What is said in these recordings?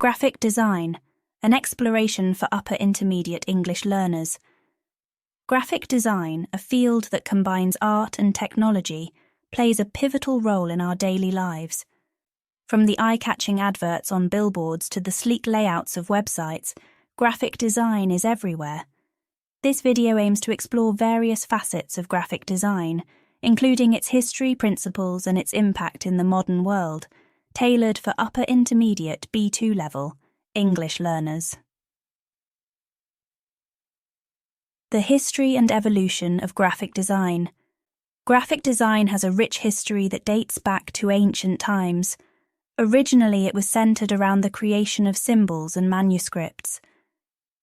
Graphic design, an exploration for upper intermediate English learners. Graphic design, a field that combines art and technology, plays a pivotal role in our daily lives. From the eye-catching adverts on billboards to the sleek layouts of websites, graphic design is everywhere. This video aims to explore various facets of graphic design, including its history, principles, and its impact in the modern world, tailored for upper intermediate B2 level English learners. The history and evolution of graphic design. Graphic design has a rich history that dates back to ancient times. Originally, it was centered around the creation of symbols and manuscripts.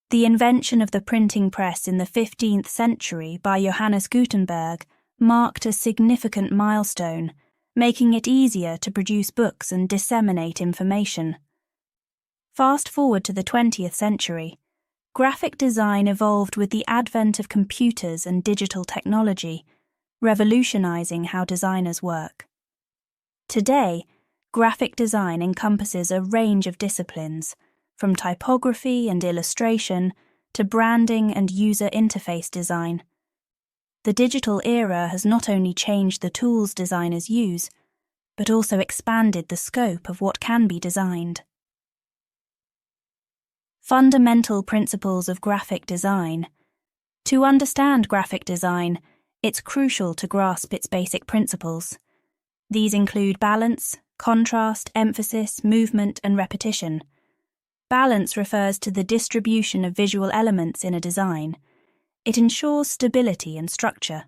The invention of the printing press in the 15th century by Johannes Gutenberg marked a significant milestone, making it easier to produce books and disseminate information. Fast forward to the 20th century, graphic design evolved with the advent of computers and digital technology, revolutionizing how designers work. Today, graphic design encompasses a range of disciplines, from typography and illustration to branding and user interface design. The digital era has not only changed the tools designers use, but also expanded the scope of what can be designed. Fundamental principles of graphic design. To understand graphic design, it's crucial to grasp its basic principles. These include balance, contrast, emphasis, movement, and repetition. Balance refers to the distribution of visual elements in a design. It ensures stability and structure.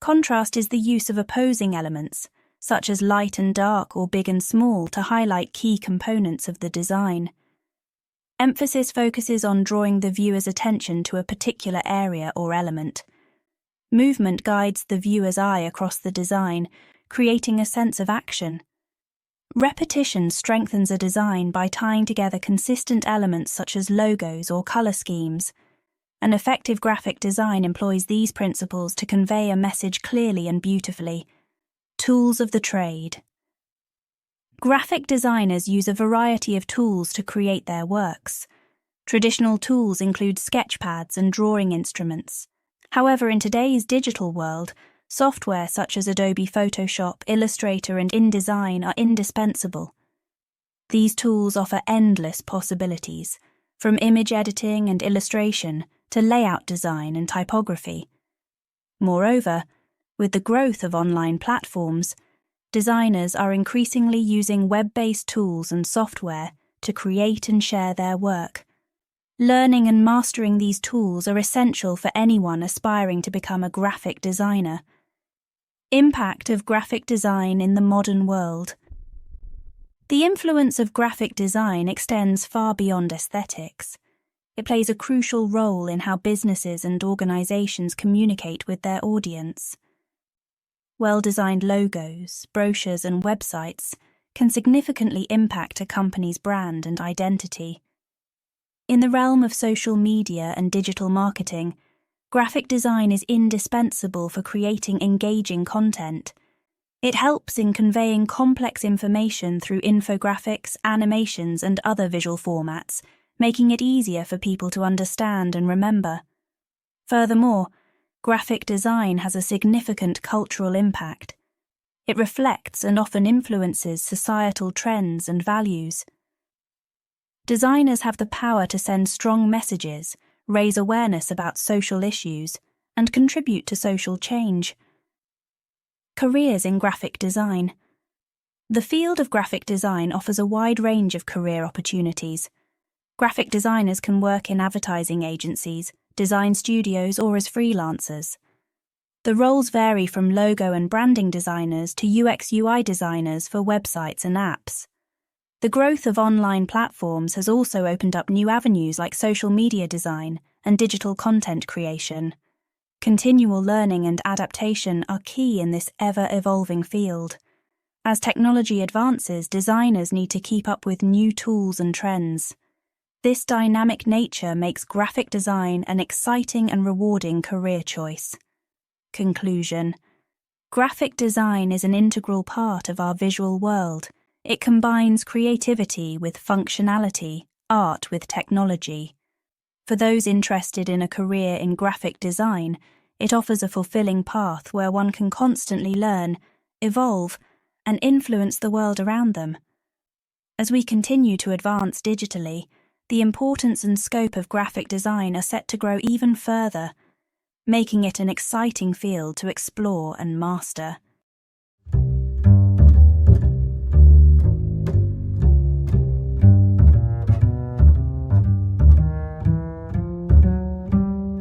Contrast is the use of opposing elements, such as light and dark or big and small, to highlight key components of the design. Emphasis focuses on drawing the viewer's attention to a particular area or element. Movement guides the viewer's eye across the design, creating a sense of action. Repetition strengthens a design by tying together consistent elements such as logos or color schemes. An effective graphic design employs these principles to convey a message clearly and beautifully. Tools of the trade. Graphic designers use a variety of tools to create their works. Traditional tools include sketchpads and drawing instruments. However, in today's digital world, software such as Adobe Photoshop, Illustrator, and InDesign are indispensable. These tools offer endless possibilities, from image editing and illustration to layout design and typography. Moreover, with the growth of online platforms, designers are increasingly using web-based tools and software to create and share their work. Learning and mastering these tools are essential for anyone aspiring to become a graphic designer. Impact of graphic design in the modern world. The influence of graphic design extends far beyond aesthetics. It plays a crucial role in how businesses and organizations communicate with their audience. Well-designed logos, brochures, and websites can significantly impact a company's brand and identity. In the realm of social media and digital marketing, graphic design is indispensable for creating engaging content. It helps in conveying complex information through infographics, animations, and other visual formats, making it easier for people to understand and remember. Furthermore, graphic design has a significant cultural impact. It reflects and often influences societal trends and values. Designers have the power to send strong messages, raise awareness about social issues, and contribute to social change. Careers in graphic design. The field of graphic design offers a wide range of career opportunities. Graphic designers can work in advertising agencies, design studios, or as freelancers. The roles vary from logo and branding designers to UX/UI designers for websites and apps. The growth of online platforms has also opened up new avenues like social media design and digital content creation. Continual learning and adaptation are key in this ever-evolving field. As technology advances, designers need to keep up with new tools and trends. This dynamic nature makes graphic design an exciting and rewarding career choice. Conclusion. Graphic design is an integral part of our visual world, It combines creativity with functionality, art with technology. For those interested in a career in graphic design, it offers a fulfilling path where one can constantly learn, evolve, and influence the world around them. As we continue to advance digitally, the importance and scope of graphic design are set to grow even further, making it an exciting field to explore and master.